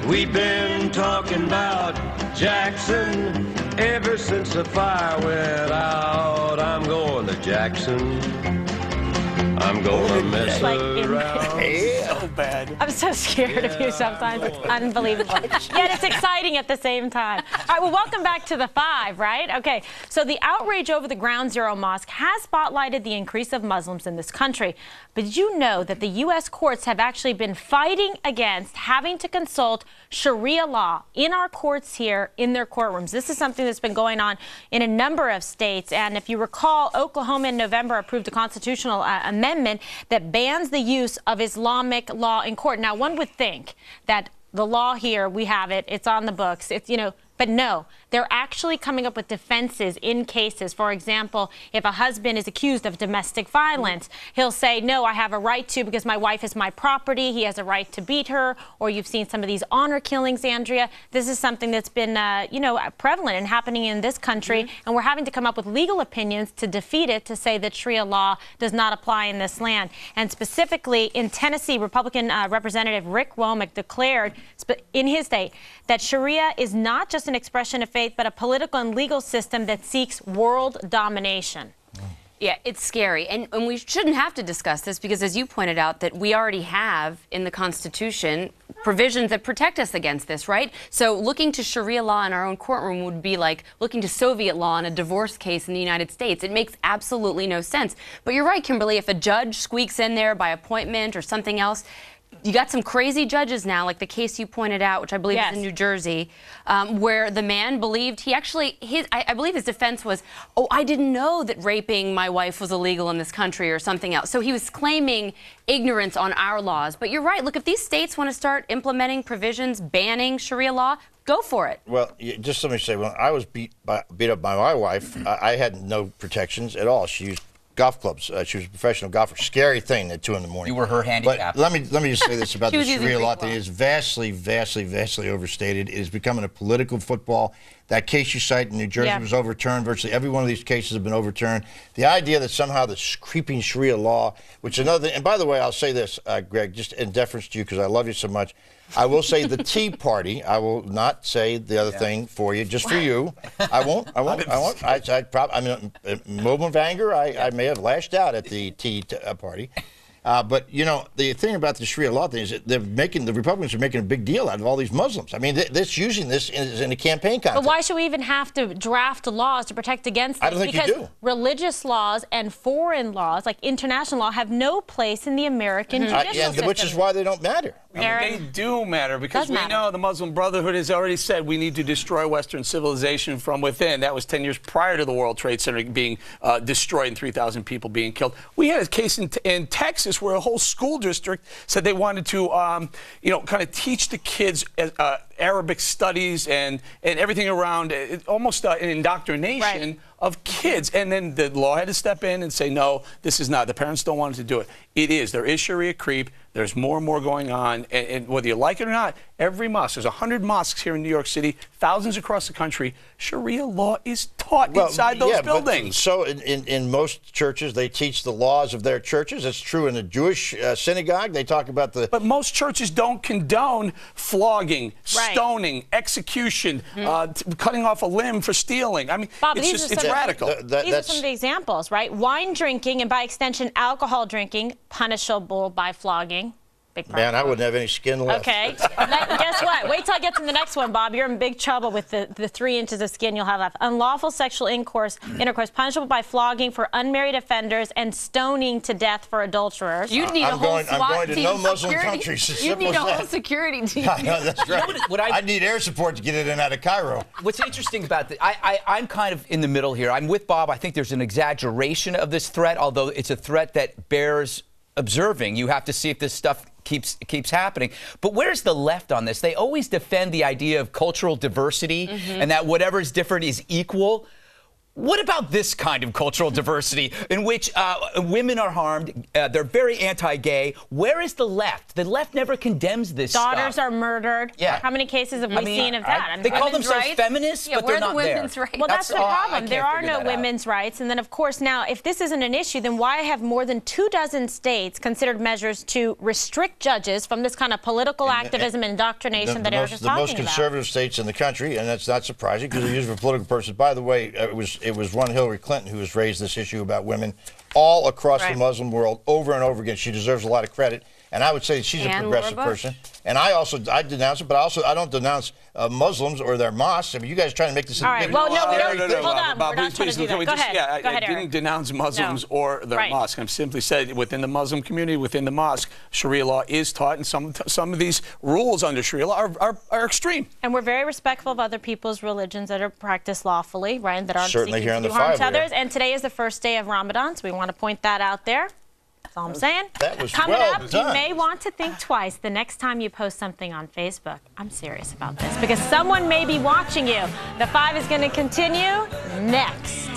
We've been talking about Jackson ever since the fire went out. I'm going to Jackson. I'm gonna mess around. So bad. I'm so scared of you sometimes. It's unbelievable. Yet it's exciting at the same time. All right, well, welcome back to the Five, right? Okay, so the outrage over the Ground Zero Mosque has spotlighted the increase of Muslims in this country. But did you know that the U.S. courts have actually been fighting against having to consult Sharia law in our courts here, in their courtrooms? This is something that's been going on in a number of states. And if you recall, Oklahoma in November approved a constitutional amendment that bans the use of Islamic law in court. Now, one would think that the law here, we have it, it's on the books, it's, but no, they're actually coming up with defenses in cases. For example, if a husband is accused of domestic violence, he'll say, no, I have a right to because my wife is my property. He has a right to beat her. Or you've seen some of these honor killings, Andrea. This is something that's been, prevalent and happening in this country. And we're having to come up with legal opinions to defeat it, to say that Sharia law does not apply in this land. And specifically in Tennessee, Republican Representative Rick Womack declared in his state that Sharia is not just an expression of faith, but a political and legal system that seeks world domination. Yeah, it's scary. And we shouldn't have to discuss this because, as you pointed out, that we already have in the Constitution provisions that protect us against this, right? So looking to Sharia law in our own courtroom would be like looking to Soviet law in a divorce case in the United States. It makes absolutely no sense. But you're right, Kimberly, if a judge squeaks in there by appointment or something else, you got some crazy judges now, like the case you pointed out, which I believe is in New Jersey, where the man believed I believe his defense was, oh, I didn't know that raping my wife was illegal in this country or something else. So he was claiming ignorance on our laws. But you're right. Look, if these states want to start implementing provisions banning Sharia law, go for it. Well, just let me say, when I was beat up by my wife, I had no protections at all. She used golf clubs. She was a professional golfer. Scary thing at 2 in the morning. You were her handicap. But let me just say this about the Sharia law thing. It is vastly, vastly, vastly overstated. It is becoming a political football. That case you cite in New Jersey was overturned. Virtually every one of these cases have been overturned. The idea that somehow this creeping Sharia law, which is another thing, and by the way, I'll say this, Greg, just in deference to you because I love you so much, I will say the Tea Party. I will not say the other thing for you, just for you. I won't. I mean, moment of anger, I may have lashed out at the Tea Party. But, the thing about the Sharia law thing is that the Republicans are making a big deal out of all these Muslims. I mean, they're using this in a campaign contest. But why should we even have to draft laws to protect against this? I don't think you do. Religious laws and foreign laws, like international law, have no place in the American judicial system. Which is why they don't matter. They do matter because we know the Muslim Brotherhood has already said we need to destroy Western civilization from within. That was 10 years prior to the World Trade Center being destroyed and 3,000 people being killed. We had a case in Texas where a whole school district said they wanted to, kind of teach the kids Arabic studies and everything around almost an indoctrination of kids. And then the law had to step in and say, no, this is not. The parents don't want to do it. It is. There is Sharia creep. There's more and more going on. And whether you like it or not, every mosque, there's 100 mosques here in New York City, thousands across the country. Sharia law is taught inside those buildings. So in most churches, they teach the laws of their churches. It's true in the Jewish synagogue. They talk about the... But most churches don't condone flogging, stoning, execution, cutting off a limb for stealing. I mean, Bob, it's radical. These are some of the examples, right? Wine drinking and by extension alcohol drinking, punishable by flogging. Man, I wouldn't have any skin left. Okay. Guess what? Wait till I get to the next one, Bob. You're in big trouble with the 3 inches of skin you'll have left. Unlawful sexual intercourse punishable by flogging for unmarried offenders and stoning to death for adulterers. You need a whole SWAT team. I'm going to no Muslim countries. You need a whole security team. I know, that's right. I need air support to get in and out of Cairo. What's interesting about this, I'm kind of in the middle here. I'm with Bob. I think there's an exaggeration of this threat, although it's a threat that bears observing. You have to see if this stuff keeps happening. But where's the left on this? They always defend the idea of cultural diversity and that whatever is different is equal. What about this kind of cultural diversity in which women are harmed? They're very anti-gay. Where is the left? The left never condemns this Daughters stuff. are murdered. Yeah. How many cases have we seen of that? They call themselves feminists, but they're not there. Well, that's the problem. There are no women's rights. And then, of course, now, if this isn't an issue, then why have more than 24 states considered measures to restrict judges from this kind of political activism and indoctrination that Eric is talking about? The most conservative states in the country, and that's not surprising because they're used for political purposes. By the way, it was one Hillary Clinton who has raised this issue about women all across the Muslim world over and over again. She deserves a lot of credit. And I would say she's a progressive person. And I denounce it, but I don't denounce Muslims or their mosques. I mean, you guys are trying to make this. All right. Well, no, we don't. Hold on. Bob, we're not trying to do that. Go ahead. Yeah, Go ahead, I didn't denounce Muslims or their mosque. I've simply said within the Muslim community, within the mosque, Sharia law is taught, and some of these rules under Sharia law are extreme. And we're very respectful of other people's religions that are practiced lawfully, right? That aren't certainly seeking here on to the do harm Five to others. And today is the first day of Ramadan, so we want to point that out there. That's all I'm saying. That was Coming well up, done. you may want to think twice the next time you post something on Facebook. I'm serious about this because someone may be watching you. The 5 is going to continue next.